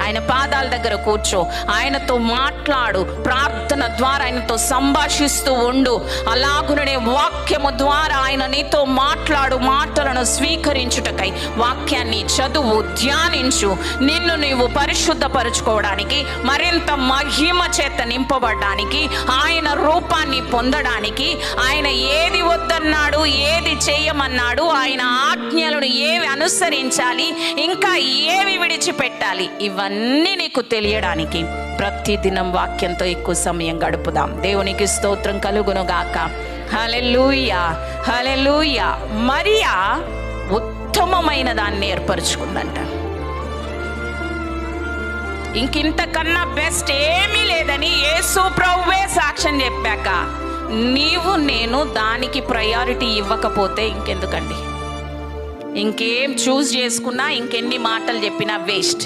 ఆయన పాదాల దగ్గర కూర్చో, ఆయనతో మాట్లాడు, ప్రార్థన ద్వారా ఆయనతో సంభాషిస్తూ ఉండు. అలాగుననే వాక్యము ద్వారా ఆయన నీతో మాట్లాడు మాటలను స్వీకరించుటకై వాక్యాన్ని చదువు, ధ్యానించు. నిన్ను నీవు పరిశుద్ధపరచుకోవడానికి, మరింత మహిమ చేత నింపబడడానికి, ఆయన రూపాన్ని పొందడానికి, ఆయన ఏది వద్దన్నాడు, ఏది చేయమన్నాడు, ఆయన ఆజ్ఞలను ఏవి అనుసరించాలి, ఇంకా ఏవి విడిచిపెట్టాలి, ఇవన్నీ నీకు తెలియడానికి ప్రతిదినం వాక్యంతో ఎక్కువ సమయం గడుపుదాం. దేవునికి స్తోత్రం కలుగునుగాక. హల్లెలూయా, హల్లెలూయా. మరియా ఉత్తమమైన దాన్ని ఏర్పరచుకుందంట. ఇంకింతకన్నా బెస్ట్ ఏమీ లేదని యేసు ప్రభువే సాక్ష్యం చెప్పాక నీవు నేను దానికి ప్రయారిటీ ఇవ్వకపోతే ఇంకెందుకండి? ఇంకేం చూస్ చేసుకున్నా, ఇంకెన్ని మాటలు చెప్పినా వేస్ట్.